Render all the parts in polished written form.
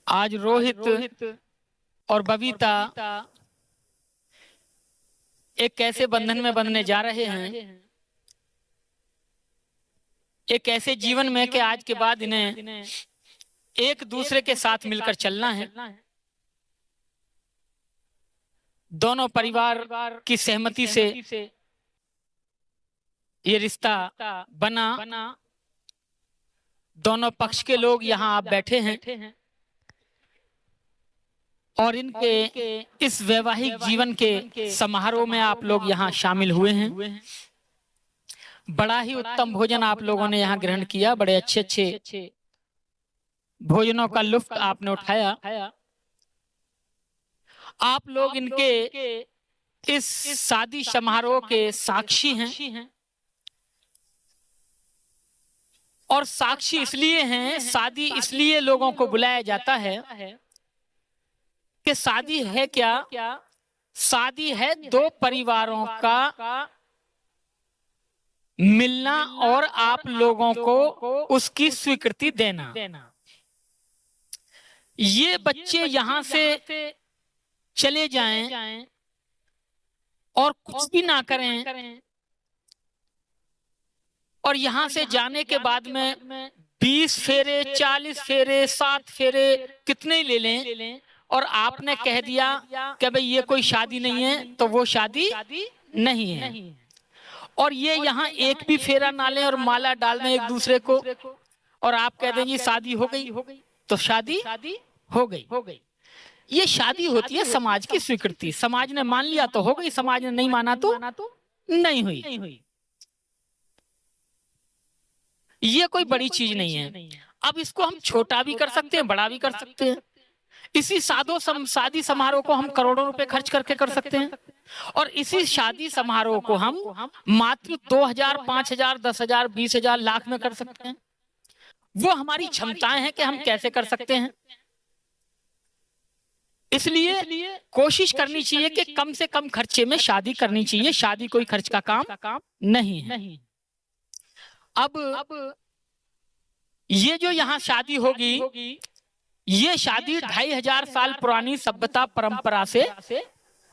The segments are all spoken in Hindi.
आज रोहित और बबीता एक ऐसे बंधन में बंधने जा रहे हैं, एक ऐसे जीवन में कि आज के बाद इन्हें एक दूसरे के साथ मिलकर चलना है। दोनों परिवार की सहमति से ये रिश्ता बना। दोनों पक्ष के लोग यहाँ आप बैठे हैं और इनके इस वैवाहिक जीवन के समारोह में आप लोग यहाँ शामिल हुए हैं। बड़ा ही उत्तम भोजन आप लोगों ने यहाँ ग्रहण किया, बड़े अच्छे अच्छे भोजनों का लुत्फ आपने उठाया। आप लोग इनके इस शादी समारोह के साक्षी हैं और साक्षी इसलिए हैं, शादी इसलिए लोगों को बुलाया जाता है कि शादी है क्या? शादी है दो परिवारों का मिलना और आप लोगों को उसकी स्वीकृति देना। ये बच्चे यहां से चले जाएं और कुछ भी ना करें और यहां से जाने के बाद में 20 फेरे, 40 फेरे, 7 फेरे कितने ही ले लें और आपने कह दिया कि भाई ये कोई शादी नहीं है, तो वो शादी नहीं है। और ये यहाँ एक भी फेरा ना लें और माला डाल दें एक दूसरे को और आप कह दें ये शादी हो गई, तो शादी हो गई। ये शादी होती है समाज की स्वीकृति। समाज ने मान लिया तो हो गई, समाज ने नहीं माना तो नहीं हुई। ये कोई बड़ी चीज नहीं है। अब इसको हम छोटा भी कर सकते हैं, बड़ा भी कर सकते हैं। इसी शादी समारोह को हम करोड़ों रुपए खर्च करके कर सकते हैं और इसी शादी समारोह को हम मात्र 2000, 5000, 10,000, 20,000, लाख में कर सकते हैं। वो हमारी क्षमताएं हैं कि हम कैसे कर सकते हैं। इसलिए कोशिश करनी चाहिए कि कम से कम खर्चे में शादी करनी चाहिए। शादी कोई खर्च का काम नहीं है। अब ये जो यहाँ शादी होगी, ये शादी 2500 साल पुरानी सभ्यता परंपरा से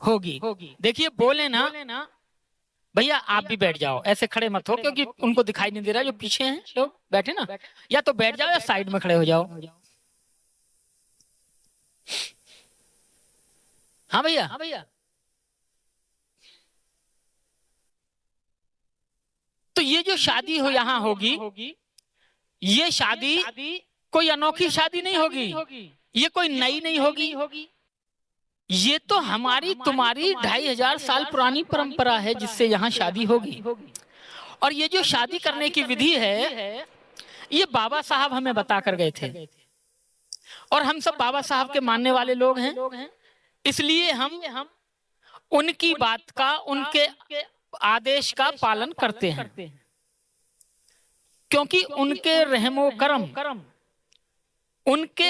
होगी। देखिए बोले ना भैया आप भी बैठ जाओ, ऐसे खड़े मत हो क्योंकि उनको दिखाई नहीं दे रहा जो पीछे हैं लोग बैठे ना, या तो बैठ जाओ या साइड में खड़े हो जाओ। हाँ भैया। तो ये जो शादी हो यहाँ होगी, ये शादी कोई अनोखी शादी नहीं होगी, ये कोई नई नहीं होगी। ये तो हमारी तुम्हारी 2500 साल पुरानी परंपरा है जिससे यहाँ शादी होगी। और ये जो शादी करने की विधि है, ये बाबा साहब हमें बता कर गए थे और हम सब बाबा साहब के मानने वाले लोग हैं। इसलिए हम उनकी बात का, उनके आदेश का पालन करते हैं क्योंकि उनके रहमो करम, उनके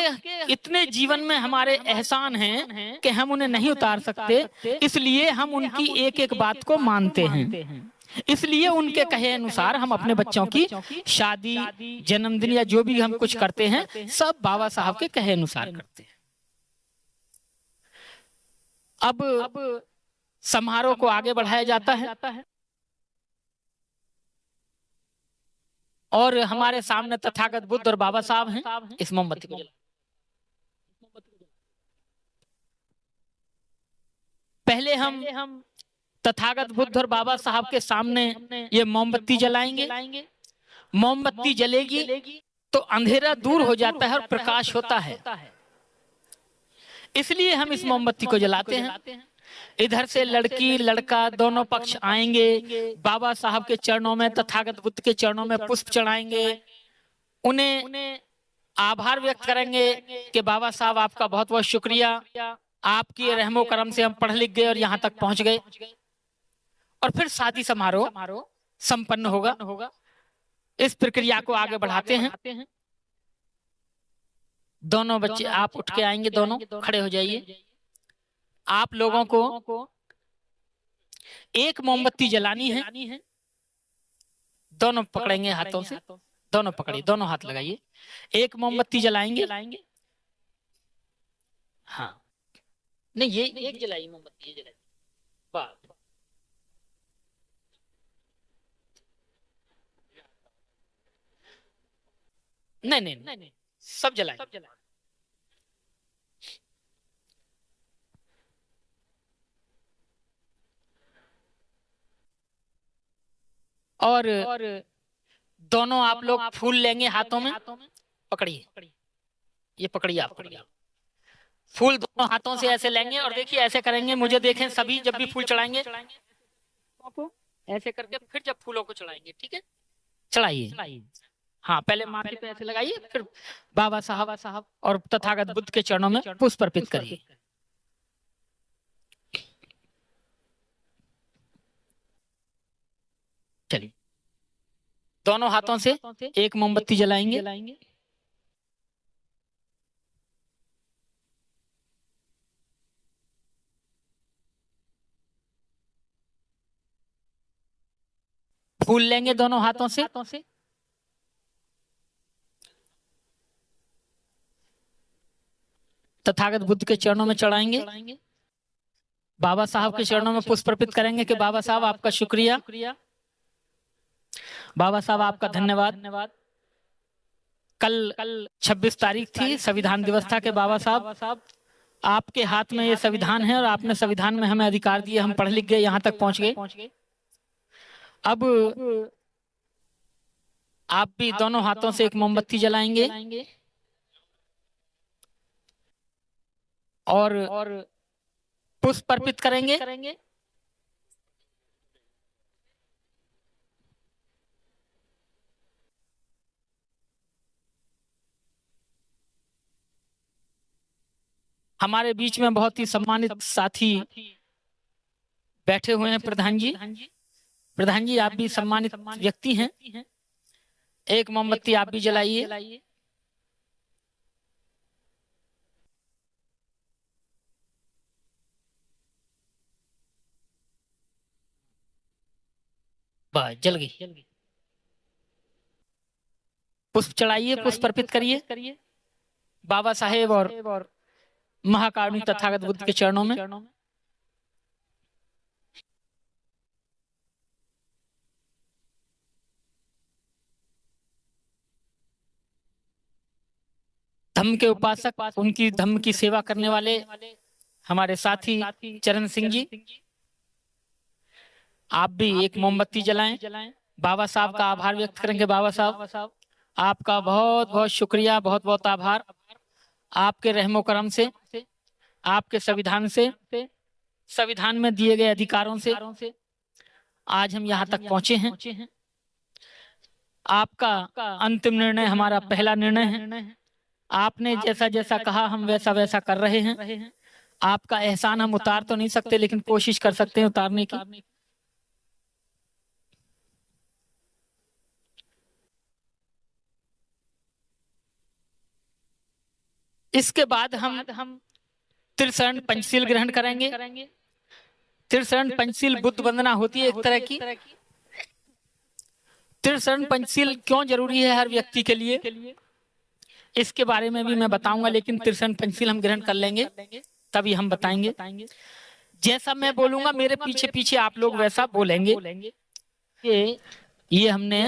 इतने जीवन में हमारे एहसान हैं कि हम उन्हें नहीं उतार सकते। इसलिए हम उनकी एक एक बात को मानते हैं। इसलिए उनके कहे अनुसार हम अपने बच्चों की शादी, जन्मदिन या जो भी हम कुछ करते हैं सब बाबा साहब के कहे अनुसार करते हैं। अब समारोह को आगे बढ़ाया जाता है और हमारे सामने तथागत बुद्ध और बाबा साहब हैं। इस मोमबत्ती को पहले हम तथागत बुद्ध और बाबा साहब के सामने ये मोमबत्ती जलाएंगे। मोमबत्ती जलेगी तो अंधेरा दूर हो जाता है और प्रकाश होता है। इसलिए हम इस मोमबत्ती को जलाते हैं। इधर से लड़की लड़का दोनों पक्ष आएंगे, बाबा साहब के चरणों में, तथागत बुद्ध के चरणों में पुष्प चढ़ाएंगे, उन्हें आभार व्यक्त करेंगे कि बाबा साहब आपका बहुत बहुत शुक्रिया, आपके रहमो करम से हम पढ़ लिख गए और यहाँ तक पहुंच गए। और फिर शादी समारोह संपन्न होगा। इस प्रक्रिया को आगे बढ़ाते हैं। दोनों बच्चे आप उठ के आएंगे, दोनों खड़े हो जाइए। आप लोगों को एक मोमबत्ती जलानी है। दोनों पकड़ेंगे हाथों से, दोनों पकड़िए, दोनों हाथ लगाइए। एक मोमबत्ती जलाएंगे हाँ, नहीं ये एक जलाई मोमबत्ती, ये जलाई। वाह, नहीं नहीं नहीं, सब जलाई। और दोनों आप लोग फूल लेंगे हाथों में, पकड़िए, ये पकड़िए, आप पकड़िए। फूल दोनों हाथों से ऐसे लेंगे और देखिए ऐसे करेंगे, मुझे देखें सभी, जब भी फूल चढ़ाएंगे को ऐसे करके फिर जब फूलों को चढ़ाएंगे, ठीक है, चढ़ाइए। हाँ, पहले माथे पे ऐसे लगाइए, फिर बाबा साहब और तथागत बुद्ध के चरणों में पुष्प अर्पित करिए। चलिए, दोनों हाथों से एक मोमबत्ती जलाएंगे। फूल लेंगे दोनों हाथों से, तथागत बुद्ध के चरणों में चढ़ाएंगे। बाबा साहब के चरणों में पुष्प अर्पित करेंगे कि बाबा साहब आपका शुक्रिया, बाबा साहब आपका धन्यवाद। कल 26 तारीख थी, संविधान दिवस था कि बाबा साहब आपके हाथ में ये संविधान है और आपने संविधान में हमें अधिकार दिए, हम पढ़ लिख गए, यहाँ तक पहुंच गए। अब आप भी दोनों हाथों से एक मोमबत्ती जलाएंगे और पुष्प अर्पित करेंगे। हमारे बीच में बहुत ही सम्मानित साथी बैठे हुए हैं, प्रधान जी। प्रधान जी, आप भी सम्मानित व्यक्ति हैं, एक मोमबत्ती आप भी जलाइए। बस जल गई। पुष्प चढ़ाइए, पुष्प अर्पित करिए बाबा साहेब और महाकारुणिक तथागत बुद्ध के चरणों में। धम्म के उपासक, उनकी धम्म की सेवा करने वाले हमारे साथी चरण सिंह जी, आप भी एक मोमबत्ती जलाएं। बाबा साहब का आभार व्यक्त करेंगे। बाबा साहब, आपका बहुत बहुत शुक्रिया, बहुत बहुत आभार। आपके रहमो करम से, आपके संविधान से, संविधान में दिए गए अधिकारों से आज हम यहाँ तक पहुंचे हैं। आपका अंतिम निर्णय हमारा पहला निर्णय है। आपने जैसा जैसा कहा हम वैसा वैसा कर रहे हैं। आपका एहसान हम उतार तो नहीं सकते, लेकिन कोशिश कर सकते हैं उतारने की। इसके बाद हम त्रिशरण पंचशील ग्रहण करेंगे। त्रिशरण पंचशील बुद्ध वंदना होती है एक तरह की। त्रिशरण पंचशील क्यों जरूरी है हर व्यक्ति के लिए, इसके बारे में भी मैं बताऊंगा, लेकिन त्रिशरण पंचशील हम ग्रहण कर लेंगे तभी हम बताएंगे। जैसा मैं बोलूंगा मेरे पीछे पीछे आप लोग वैसा बोलेंगे। ये हमने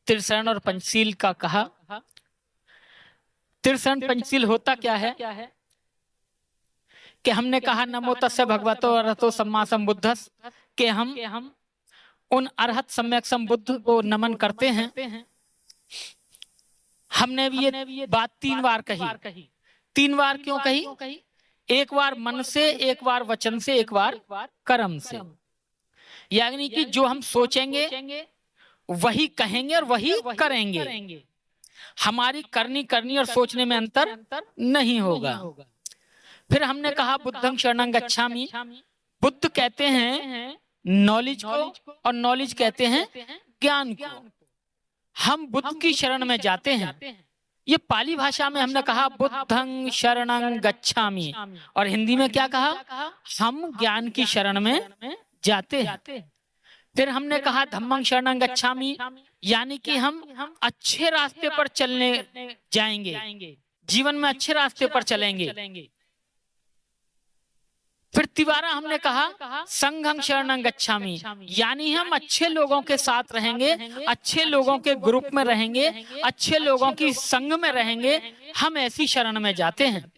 त्रिशरण और पंचशील का कहा। त्रिशरण पंचशील होता क्या है कि हमने कहा नमो तस्य भगवतो अरहतो सम्मा सम्बुद्धस्, के हम उन अरहत सम्यक सम्बुद्ध को नमन करते हैं। हमने भी ये बात 3 बार कही। 3 बार क्यों कही? एक बार मन से, एक बार वचन से, एक बार कर्म से। यानी कि जो हम सोचेंगे वही कहेंगे और वही करेंगे। हमारी करनी और सोचने में अंतर नहीं होगा। फिर हमने कहा बुद्धं शरणं गच्छामि। बुद्ध कहते हैं नॉलेज को और नॉलेज कहते हैं ज्ञान को। हम बुद्ध की शरण में जाते हैं। ये पाली भाषा में हमने कहा बुद्धं शरणं गच्छामि, और हिंदी में क्या कहा? हम ज्ञान की शरण में जाते हैं। फिर हमने कहा धम्मं शरणं गच्छामि, यानी कि हम अच्छे रास्ते पर चलने जाएंगे, जीवन में अच्छे रास्ते पर चलेंगे। फिर तिवारा हमने कहा संघं शरणं गच्छामि, यानी हम अच्छे लोगों के साथ रहेंगे, अच्छे लोगों के ग्रुप में रहेंगे, अच्छे लोगों की संग में रहेंगे, हम ऐसी शरण में जाते हैं।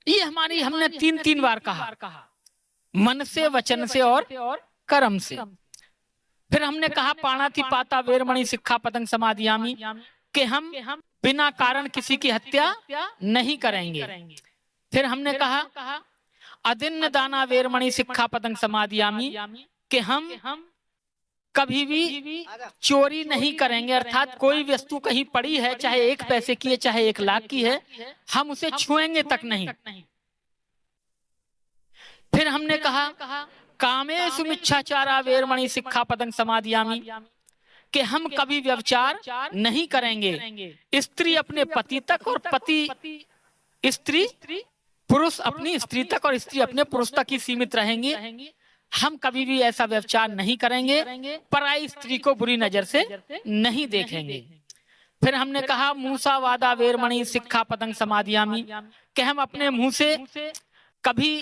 ये हमारी हमने 3 बार कहा, मन से, वचन से और कर्म से। फिर हमने कहा पाणातिपाता वेरमणि सिक्खापदं समादियामि, कि हम बिना कारण किसी की हत्या नहीं करेंगे। फिर हमने कहा अदिन्न दाना वेरमणि सिक्खापदं समादियामि, कि हम कभी भी चोरी नहीं करेंगे, अर्थात कोई वस्तु कहीं पड़ी है, चाहे 1 पैसे की है, चाहे 1 लाख की है, हम उसे छुएंगे तक नहीं। फिर हमने कहा कामेषु मिच्छाचारा वेरमणि सिक्खापदं समादियामि, कि हम कभी व्यभिचार नहीं करेंगे। स्त्री अपने पति तक और स्त्री पुरुष अपनी स्त्री तक और स्त्री अपने पुरुष तक ही सीमित रहेंगे। हम कभी भी ऐसा व्यभिचार नहीं करेंगे, पराई स्त्री को बुरी नजर से नहीं देखेंगे। फिर हमने कहा मूसावादा वेरमणि सिक्खापदं समादियामि, कि हम अपने मुंह से कभी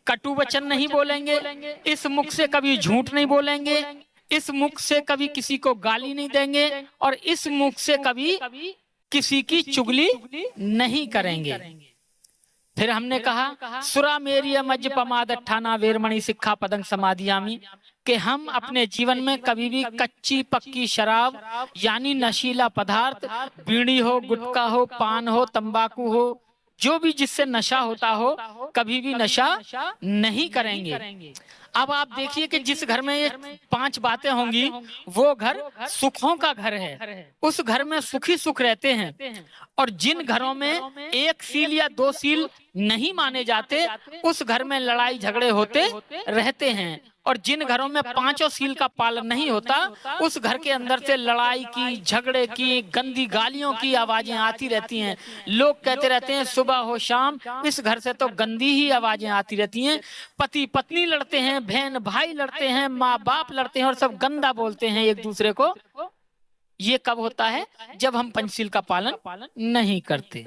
कटु वचन नहीं बोलेंगे, इस मुख से कभी झूठ नहीं बोलेंगे, इस मुख से कभी किसी को गाली नहीं देंगे, और इस मुख से कभी किसी की चुगली नहीं करेंगे। फिर हमने कहा सुरा मेरिय मज्जपमादट्ठाना वेरमणि सिक्खापदं समादियामि, कि हम अपने जीवन में कभी भी कच्ची पक्की शराब यानी नशीला पदार्थ, बीड़ी हो, गुटखा हो, पान हो, तंबाकू हो, जो भी जिससे नशा होता हो, कभी भी नशा नहीं करेंगे। अब आप देखिए कि जिस घर में ये 5 बातें होंगी, वो घर सुखों का घर है, उस घर में सुखी सुख रहते हैं। और जिन घरों में 1 सील या 2 सील नहीं माने जाते, उस घर में लड़ाई झगड़े होते रहते हैं। और जिन घरों में 5 सील का पालन नहीं होता, उस घर के अंदर से लड़ाई की, झगड़े की, गंदी गालियों की आवाजें आती रहती हैं। लोग कहते रहते हैं सुबह हो शाम इस घर से तो गंदी ही आवाजें आती रहती हैं। पति पत्नी लड़ते हैं, बहन भाई लड़ते हैं, माँ बाप लड़ते हैं, और सब गंदा बोलते हैं एक दूसरे को। ये कब होता है? जब हम पंचशील का पालन नहीं करते।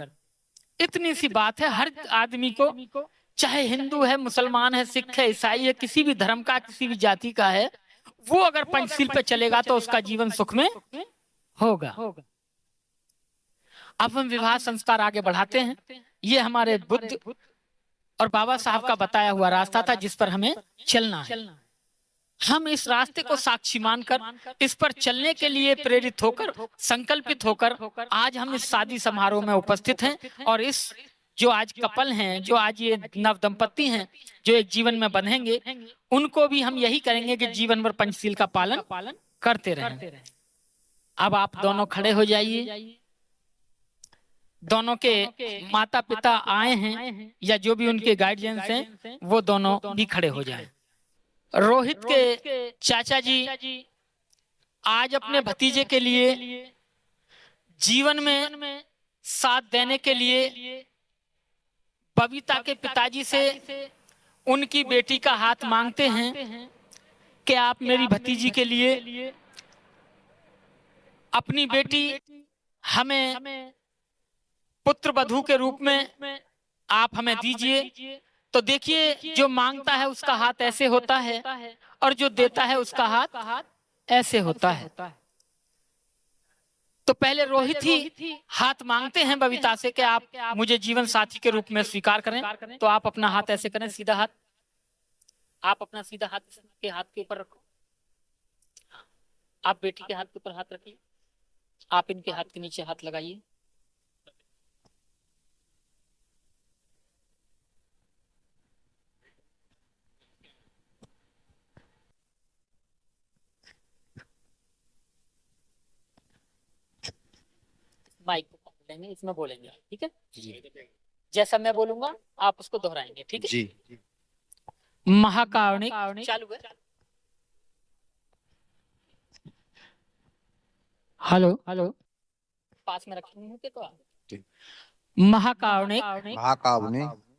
इतनी सी बात है। हर आदमी को, चाहे हिंदू है, मुसलमान है, सिख है, ईसाई है, किसी भी धर्म का, किसी भी जाति का है, वो अगर पंचशील पे चलेगा तो उसका जीवन सुख में होगा। अब हम विवाह संस्कार आगे बढ़ाते हैं। ये हमारे बुद्ध और बाबा साहब का बताया हुआ रास्ता था जिस पर हमें चलना है। हम इस रास्ते को साक्षी मानकर, इस पर चलने के लिए प्रेरित होकर, संकल्पित होकर आज हम इस शादी समारोह में उपस्थित हैं। और इस जो आज कपल हैं, जो आज ये नव दंपत्ति हैं, जो एक जीवन में बंधेंगे, उनको भी हम यही करेंगे कि जीवन भर पंचशील का पालन करते रहें। अब आप दोनों खड़े हो जाइए। दोनों के माता पिता आए हैं या जो भी उनके गार्जियंस हैं, वो दोनों भी खड़े हो जाएं। रोहित के चाचा जी आज अपने भतीजे के लिए जीवन में साथ देने के लिए बबीता के पिताजी से उनकी बेटी का हाथ मांगते हैं कि आप मेरी भतीजी के लिए अपनी बेटी हमें पुत्र वधू के रूप में आप हमें दीजिए। तो देखिए, जो मांगता है उसका हाथ ऐसे होता है और जो देता है उसका हाथ ऐसे होता है। तो पहले रोहित ही हाथ मांगते हैं बबीता से कि आप मुझे जीवन साथी के रूप में स्वीकार करें। तो आप अपना हाथ ऐसे करें, सीधा हाथ। आप अपना सीधा हाथ के हाथ के ऊपर रखो। आप बेटी के हाथ के ऊपर हाथ रखिए। आप इनके हाथ के नीचे हाथ लगाइए। माइक को पकड़ेंगे, इसमें बोलेंगे, ठीक है जी। जैसा मैं बोलूंगा आप उसको दोहराएंगे, ठीक है जी। महाकारुणिक, चालू है। हेलो हेलो, पास में रखेंगे तो आप। महाकारुणिक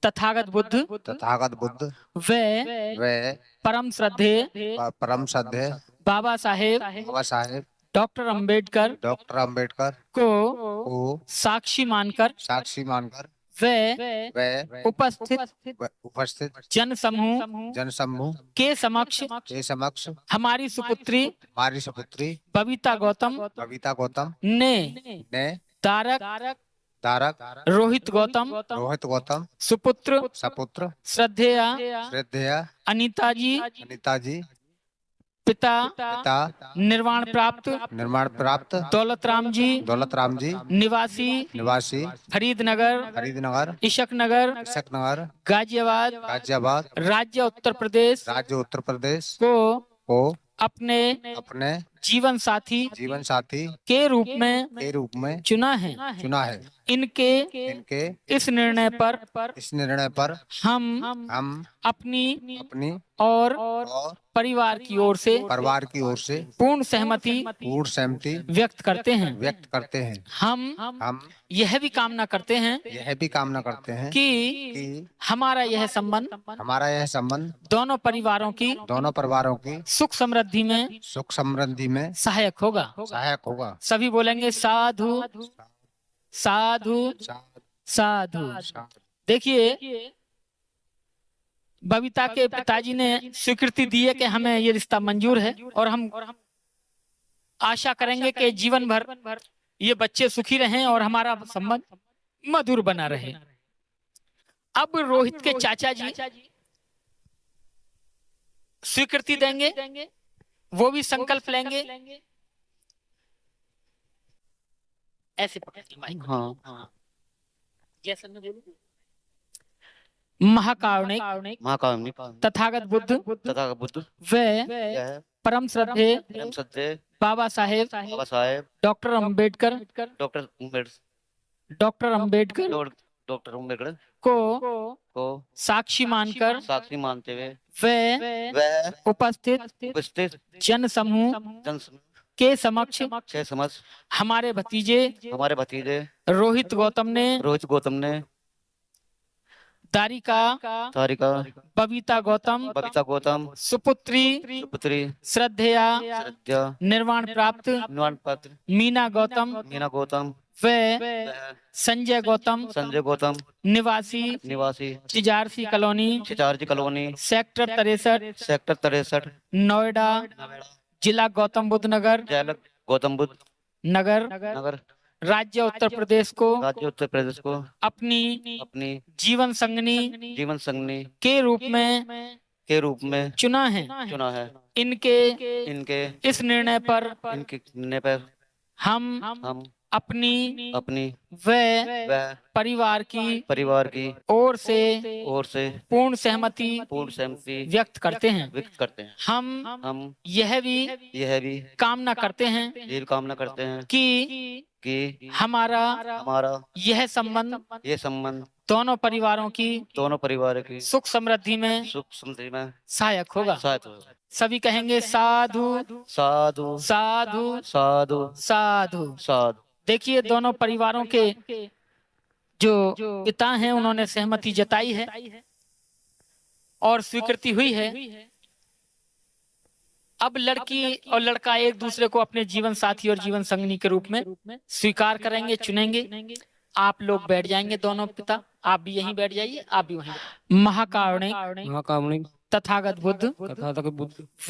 तथागत बुद्ध वे परम श्रद्धेय बाबा साहेब डॉक्टर अंबेडकर को साक्षी मानकर व उपस्थित उपस्थित जन समूह जनसमूह के समक्ष के समक्ष हमारी सुपुत्री हमारी सुपुत्री बबीता गौतम बबीता गौतम ने ने तारक तारक रोहित गौतम रोहित गौतम सुपुत्र सपुत्र श्रद्धेया श्रद्धेया अनीता जी अनिता जी पिता पिता निर्वाण प्राप्त निर्माण प्राप्त दौलत राम जी निवासी निवासी फरीदनगर फरीदनगर इशक नगर नगर गाजियाबाद गाजियाबाद राज्य उत्तर प्रदेश राज्य उत्तर प्रदेश को को अपने अपने जीवन साथी के रूप में चुना है। इनके इस निर्णय पर हम अपनी और परिवार की ओर से पूर्ण सहमति व्यक्त करते हैं। हम यह भी कामना करते हैं कि हमारा यह संबंध दोनों परिवारों की सुख समृद्धि में सहायक होगा। सभी बोलेंगे साधु साधु साधु। देखिए, बबीता के पिताजी ने स्वीकृति दी है कि हमें ये रिश्ता मंजूर है और हम आशा करेंगे कि जीवन भर ये बच्चे सुखी रहें और हमारा संबंध मधुर बना रहे। अब रोहित के चाचा जी स्वीकृति देंगे, वो भी संकल्प लेंगे। ऐसे हाँ। महाकारुणिक तथागत बुद्ध व परम श्रद्धेय बाबा साहेब डॉक्टर अम्बेडकर को साक्षी मानते हुए व उपस्थित जन समूह के समक्ष हमारे भतीजे रोहित गौतम ने तारिका बबीता गौतम सुपुत्री श्रद्धेया निर्वाण प्राप्त मीना गौतम व संजय गौतम निवासी चिजारसी कॉलोनी सेक्टर 63 नोएडा जिला गौतम बुद्ध नगर राज्य उत्तर प्रदेश को अपनी जीवन संगनी के रूप में चुना है। इनके इस निर्णय पर हम अपनी व परिवार की ओर से पूर्ण सहमति व्यक्त करते हैं। हम यह भी कामना करते हैं कि हमारा यह संबंध दोनों परिवारों की सुख समृद्धि में सहायक होगा। सभी कहेंगे साधु साधु साधु साधु साधु। देखिए, दोनों परिवारों के जो पिता हैं उन्होंने सहमति जताई है और स्वीकृति हुई है। अब लड़की और लड़का एक दूसरे को अपने जीवन साथी और जीवन संगनी के रूप में स्वीकार करेंगे, चुनेंगे। आप लोग बैठ जाएंगे, दोनों पिता आप भी यहीं बैठ जाइए, आप भी वहीं। महाकारुणिक तथागत बुद्ध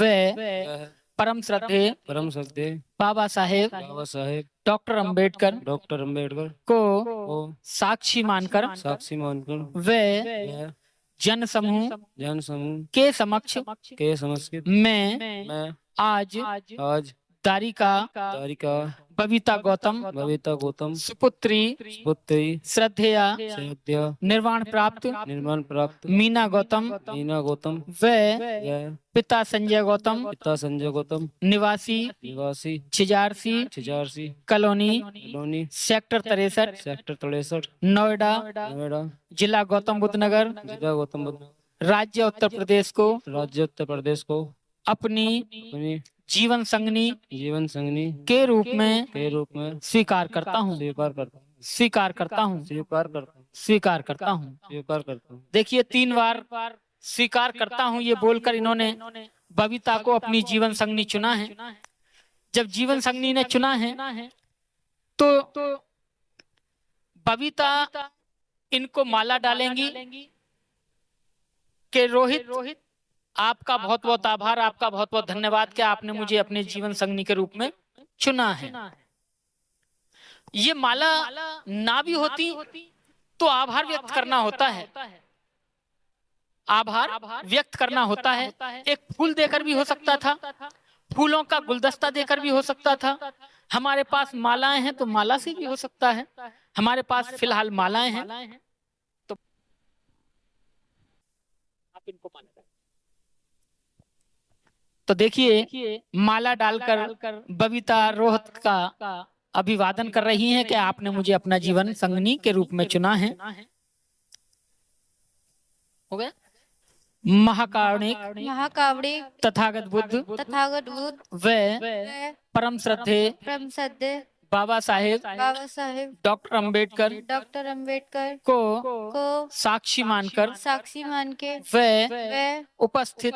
व परम श्रद्धेय बाबा साहेब डॉक्टर अम्बेडकर को साक्षी मानकर व जन समूह के समक्ष मैं आज तारिका बबीता गौतम सुपुत्री श्रद्धेया निर्वाण प्राप्त मीना गौतम व पिता संजय गौतम निवासी छिजारसी कॉलोनी सेक्टर 63 नोएडा जिला गौतम बुद्ध नगर राज्य उत्तर प्रदेश को अपनी जीवन संगनी के रूप में स्वीकार करता हूँ। देखिए, 3 बार स्वीकार करता हूँ ये बोलकर इन्होंने बबीता को अपनी जीवन संगनी चुना है। जब जीवन संगनी ने चुना है तो बबीता इनको माला डालेंगी कि रोहित, आपका बहुत बहुत आभार, आपका बहुत बहुत धन्यवाद कि आपने मुझे अपने जीवन संगनी के रूप में चुना है। ये माला ना भी होती तो आभार व्यक्त करना होता है, आभार व्यक्त करना होता है। एक फूल देकर भी हो सकता था, फूलों का गुलदस्ता देकर भी हो सकता था। हमारे पास मालाएं हैं तो माला से भी हो सकता है। हमारे पास फिलहाल मालाएं हैं तो आप इनको माला, तो देखिए माला डालकर बबीता रोहित का अभिवादन कर रही हैं कि आपने मुझे अपना जीवन संगनी के रूप में चुना है। हो गया। महाकावड़िक तथागत बुद्ध व परम श्रद्धेय बाबा साहेब डॉक्टर अंबेडकर को साक्षी मानकर व उपस्थित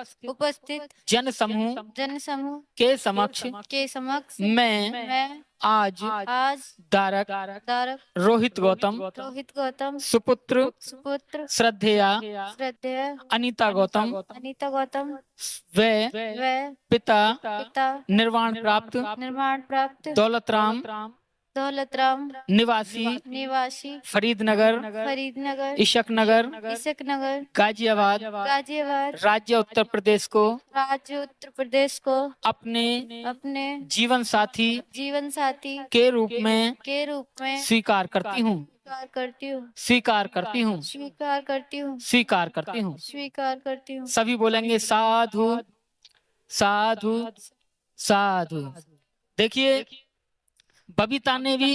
जन समूह के समक्ष मैं आज दारक रोहित गौतम सुपुत्र श्रद्धेया अनीता गौतम व पिता निर्वाण प्राप्त दौलत राम निवासी फरीदनगर इशक नगर गाजियाबाद राज्य उत्तर प्रदेश को अपने जीवन साथी के रूप में स्वीकार करती हूँ। सभी बोलेंगे साधु साधु साधु। देखिए बबीता ने भी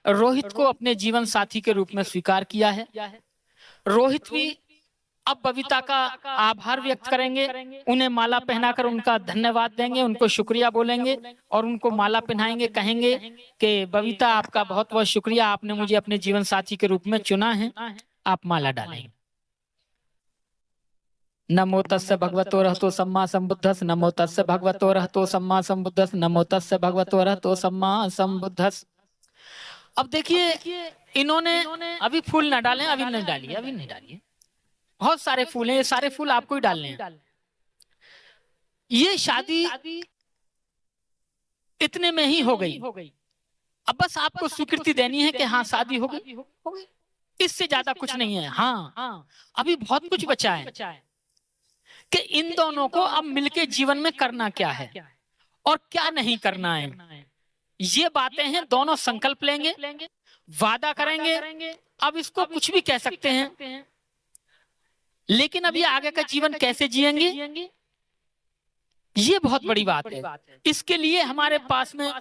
रोहित को अपने जीवन साथी के रूप में स्वीकार किया है। रोहित भी अब बबीता का आभार व्यक्त करेंगे, उन्हें माला पहनाकर उनका धन्यवाद देंगे, उनको शुक्रिया बोलेंगे और उनको माला पहनाएंगे। कहेंगे कि बबीता आपका बहुत बहुत शुक्रिया, आपने मुझे अपने जीवन साथी के रूप में चुना है। आप माला डालेंगे। नमो तस्य भगवतो अरहतो सम्मा सम्बुद्धस्स, नमो तस्य भगवतो अरहतो सम्मा सम्बुद्धस्स, नमो तस्य भगवतो अरहतो सम्मा सम्बुद्धस्स। अब देखिए इन्होंने अभी फूल ना डालें, अभी नहीं डालिए, बहुत सारे फूल हैं, ये सारे फूल आपको ही डालने हैं। ये शादी इतने में ही हो गई। अब बस आपको स्वीकृति देनी है कि हाँ शादी हो गई, इससे ज्यादा कुछ नहीं है। हाँ अभी बहुत कुछ बचा है कि इन दोनों को अब मिलके जीवन में करना क्या है और क्या नहीं करना है। ये बातें हैं, दोनों संकल्प लेंगे, वादा करेंगे। अब इसको कुछ भी कह सकते हैं, लेकिन अभी आगे का जीवन कैसे जिएंगे ये बहुत बड़ी बात है। इसके लिए हमारे पास में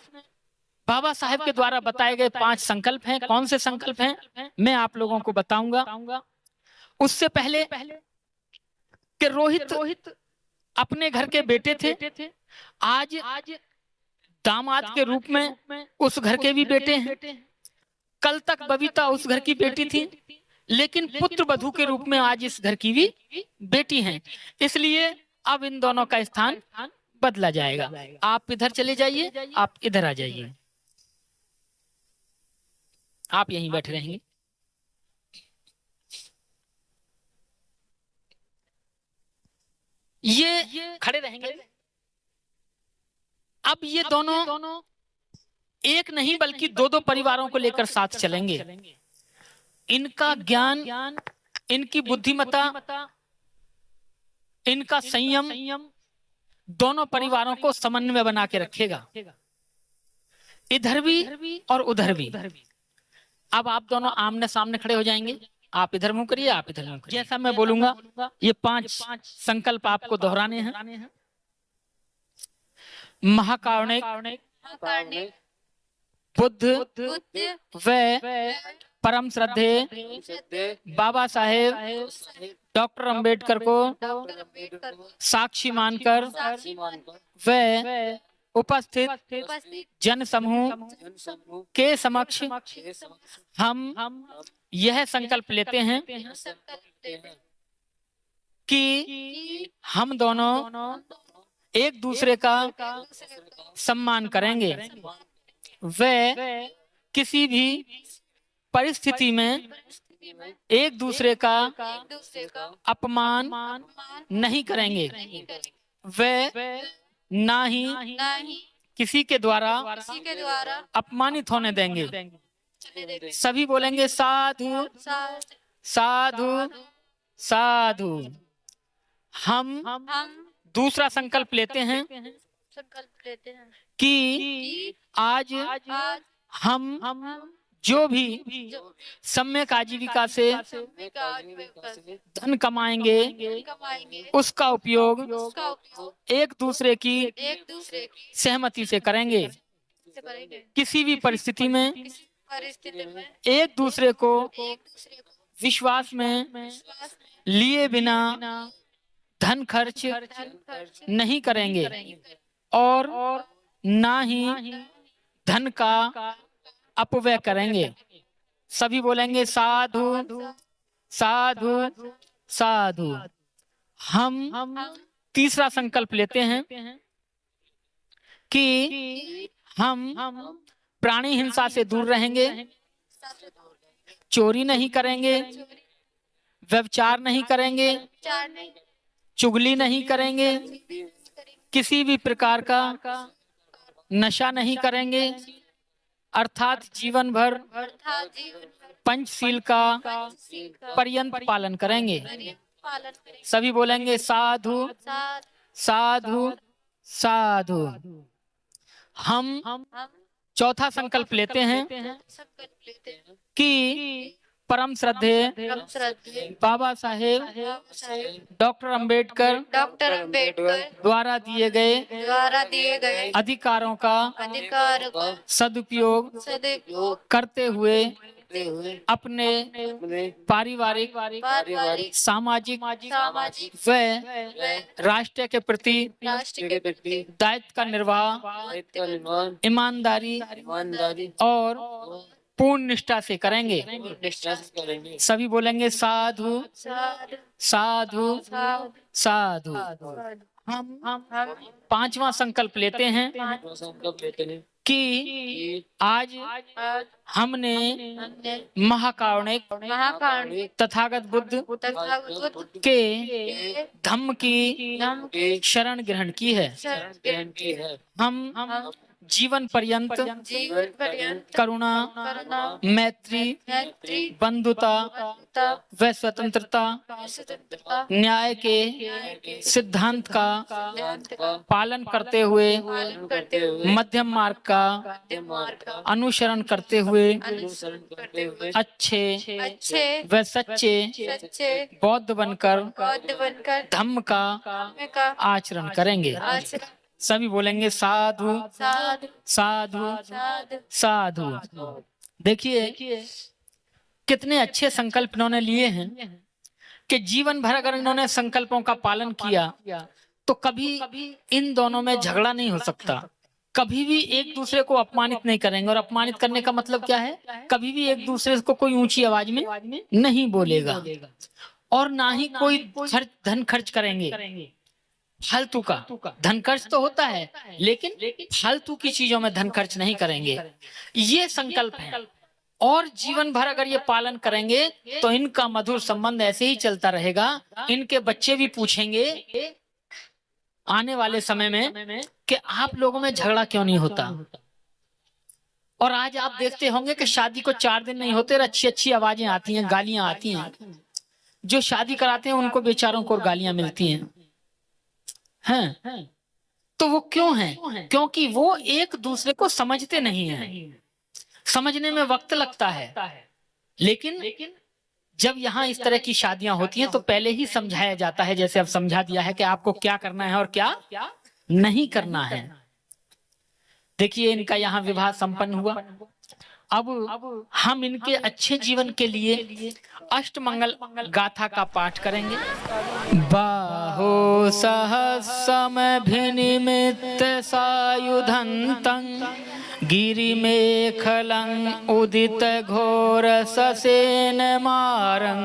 बाबा साहेब के द्वारा बताए गए 5 संकल्प हैं। कौन से संकल्प हैं मैं आप लोगों को बताऊंगा। उससे पहले कि रोहित अपने घर के बेटे थे, आज दामाद के रूप में उस घर के भी बेटे हैं। कल तक बबीता उस घर की बेटी थी, लेकिन पुत्र वधू के रूप में आज इस घर की भी बेटी हैं। इसलिए अब इन दोनों का स्थान बदला जाएगा। आप इधर चले जाइए, आप इधर आ जाइए, आप यहीं बैठे रहेंगे। ये खड़े रहेंगे। अब ये दोनों एक नहीं बल्कि 2-2 परिवारों को लेकर साथ चलेंगे। इनका ज्ञान, इनकी बुद्धिमत्ता, इनका संयम दोनों परिवारों को समन्वय बना के रखेगा, इधर भी और उधर भी। अब आप दोनों आमने सामने खड़े हो जाएंगे। आप इधर मुंह करिए, आप इधर मुंह करिए। जैसा मैं बोलूंगा ये 5 संकल्प आपको दोहराने हैं। महाकारुणिक बुद्ध व परम श्रद्धेय बाबा साहेब डॉक्टर अंबेडकर को साक्षी मानकर व उपस्थित जन समूह के समक्ष हम यह संकल्प लेते हैं कि हम दोनों एक दूसरे का सम्मान करेंगे व किसी भी परिस्थिति में एक दूसरे का अपमान नहीं करेंगे, वे ना ही किसी के द्वारा अपमानित होने देंगे। सभी बोलेंगे साधु साधु साधु। हम दूसरा संकल्प लेते हैं कि आज हम जो भी सम्यक आजीविका से धन कमाएंगे उसका उपयोग एक दूसरे की सहमति से करेंगे। किसी भी परिस्थिति में एक दूसरे को विश्वास में लिए बिना धन खर्च नहीं करेंगे और ना ही धन का अपव्यय करेंगे। सभी बोलेंगे साधु साधु साधु। हम तीसरा संकल्प लेते हैं कि हम प्राणी हिंसा से दूर रहेंगे, चोरी नहीं करेंगे, व्यभिचार नहीं करेंगे, चुगली नहीं करेंगे, किसी भी प्रकार का नशा नहीं करेंगे, अर्थात जीवन भर पंचशील का पर्यंत पालन करेंगे। सभी बोलेंगे साधु साधु साधु। हम चौथा संकल्प लेते हैं कि परम श्रद्धेय बाबा साहेब डॉक्टर अंबेडकर द्वारा दिए गए अधिकारों का सदुपयोग करते हुए अपने पारिवारिक सामाजिक व राष्ट्र के प्रति दायित्व का निर्वाह ईमानदारी और पूर्ण निष्ठा से करेंगे। सभी बोलेंगे साधु साधु साधु। हम पांचवा संकल्प लेते हैं कि आज हमने महाकारुणिक तथागत बुद्ध के धम्म की शरण ग्रहण की है। हम जीवन पर्यंत करुणा, मैत्री, बंधुता व स्वतंत्रता, न्याय के सिद्धांत का पालन करते हुए मध्यम मार्ग का अनुसरण करते हुए अच्छे व सच्चे बौद्ध बनकर धम्म का आचरण करेंगे। सभी बोलेंगे साधु साधु साधु। देखिए कितने अच्छे संकल्प इन्होंने लिए हैं कि जीवन भर अगर इन्होंने संकल्पों का पालन किया तो कभी इन दोनों में झगड़ा नहीं हो सकता, कभी भी एक दूसरे को अपमानित नहीं करेंगे। और अपमानित करने का मतलब क्या है? कभी भी एक दूसरे को कोई ऊंची आवाज में नहीं बोलेगा और ना ही कोई धन खर्च करेंगे। फालतू का धन खर्च तो होता है लेकिन फालतू की चीजों में धन खर्च नहीं करेंगे। ये संकल्प है और जीवन भर अगर ये पालन करेंगे तो इनका मधुर संबंध ऐसे ही चलता रहेगा। इनके बच्चे भी पूछेंगे आने वाले समय में कि आप लोगों में झगड़ा क्यों नहीं होता। और आज आप देखते होंगे कि शादी को 4 दिन नहीं होते और अच्छी आवाजें आती हैं, गालियां आती हैं। जो शादी कराते हैं उनको बेचारों को गालियां मिलती हैं। तो वो क्यों है? क्योंकि वो एक दूसरे को समझते नहीं है। समझने में वक्त लगता है लेकिन जब यहाँ इस तरह की शादियां होती हैं तो पहले ही समझाया जाता है, जैसे अब समझा दिया है कि आपको क्या करना है और क्या नहीं करना है। देखिए इनका यहाँ विवाह संपन्न हुआ। अब हम इनके अच्छे जीवन के लिए अष्टमंगल गाथा का पाठ करेंगे। बाहो सहस्रमभिनिमित्त सायुधन्तं गिरिमेखलं उदित घोर ससेन मारं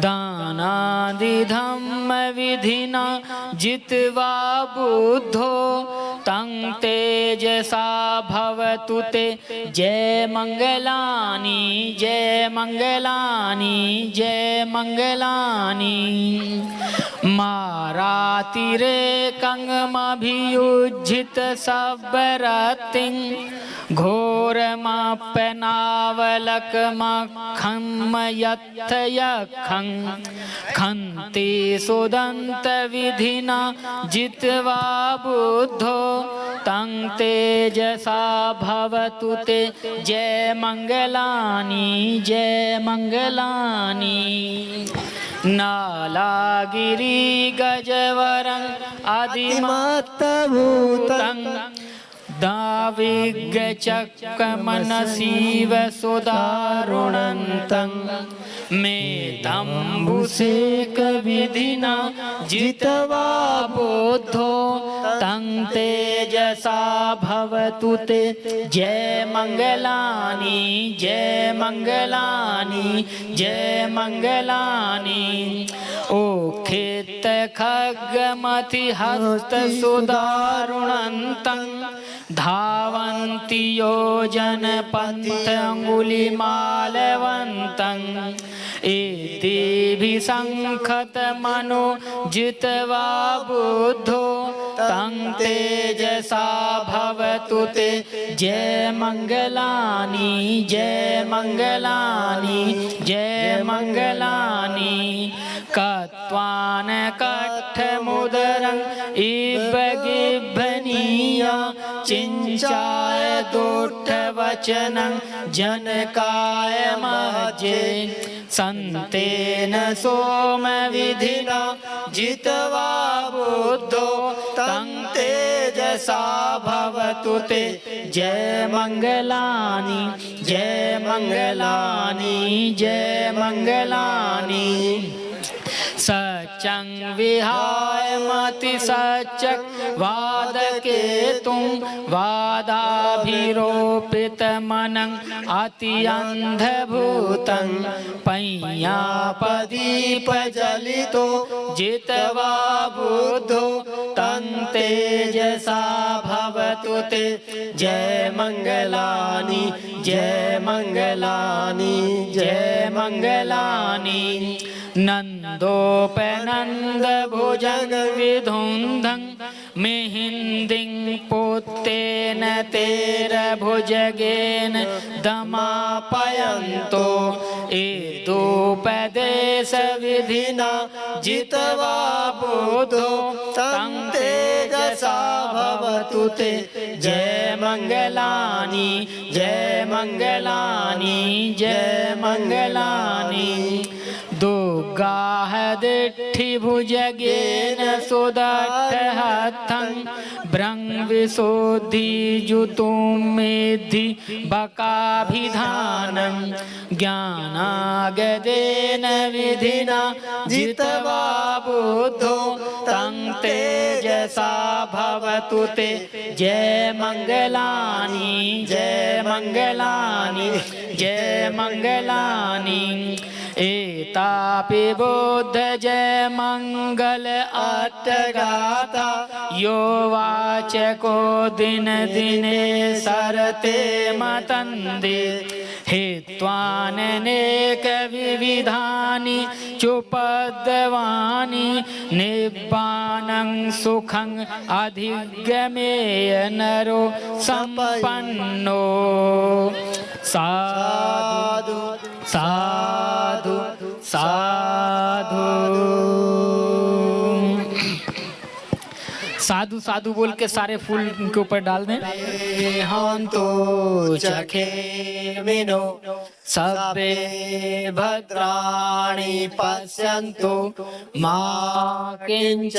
दानादि धम्म विधिना जित्वा बुद्धो तं तेजसा भवतु ते जय मंगलानि जय मंगलानि जय मंगलानि मारातिरेकमभियुज्झित सब्बरतिं घोरमाप्यनावलकमखं यत्थ यखं खन्ति सुदन्त विधिना जित्वा बुद्धो तं तेजसा भवतु ते जय मंगलानि जय मंगलानि नालागिरि गजवरं आदिमत्तभूतं दाविगचक्रमनसीव सुदारुणन्तं मेतम्बुसेक विधिना जित्वा बुद्धो तं तेजसा भवतु ते जय मंगलानि जय मंगलानि जय मंगलानि ओखित खड्गमति हस्त सुदारुणन्तं धावन्ति योजन पन्थ अंगुलिमालवन्तं एतेभिसंखत मनो जित्वा बुद्धो तं तेजसा भवतु ते जय मंगलानि जय मंगलानि जय मंगलानि कत्वान कट्ठमुदरं इब्बगिब्बनीया चिंचाय दोट्ठवचनं जनकाय महजे संतेन सोम विधिना जित्वा बुद्धो तं तेजसा भवतु ते जय मंगलानि जय मंगलानि जय मंगलानि सचं विहाय मति सचक वादकेतुं वादाभिरोपित मनं अति अंधभूतं पय्यापदीप जलितो जित्वा बुद्धो तं तेजसा भवतु ते जय मंगलानि जय मंगलानि जय मंगलानि नंदोपनंद भुजग विधुंधं मिहिंदिं पुत्तेन तेर भुजगेन दमापयन्तो एतोपदेश विधिना जित्वा बुद्धो तं तेजसा भवतु ते जय मंगलानि जय मंगलानि जय मंगलानि दुर्गाह दिट्ठि भुजगेन सुदट्ठहस्तं ब्रह्मविशुद्धि जुतुं मेद्धि बकाभिधानं ज्ञानागदेन विधिना जित्वा बुद्धो तं तेजसा भवतु ते जय मंगलानि जय मंगलानि जय मंगलानि एतापि बुद्ध जय मंगल अट्टगाथा यो वाचको दिन दिने सरते मतंदे हेत्वानेक विविधानि चुपद्वानि निब्बानं सुखं अधिगमेय नरो संपन्नो साधु साधु साधु साधु साधु बोल के सारे फूल उनके ऊपर डाल दें। हम तो चखे मिनो सबे भद्राणि पश्यन्तु मा किंच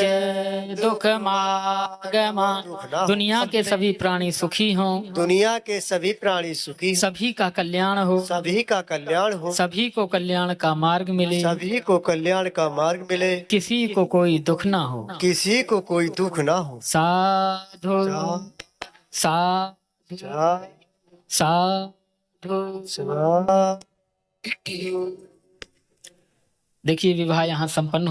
दुःखमागमा। दुनिया के सभी प्राणी सुखी हों, दुनिया के सभी प्राणी सुखी, सभी का कल्याण हो, सभी का कल्याण हो, सभी को कल्याण का मार्ग मिले, सभी को कल्याण का मार्ग मिले, किसी को कोई दुख ना हो, किसी को कोई दुख ना हो। साधु साधु साधु। देखिए विवाह यहाँ संपन्न हो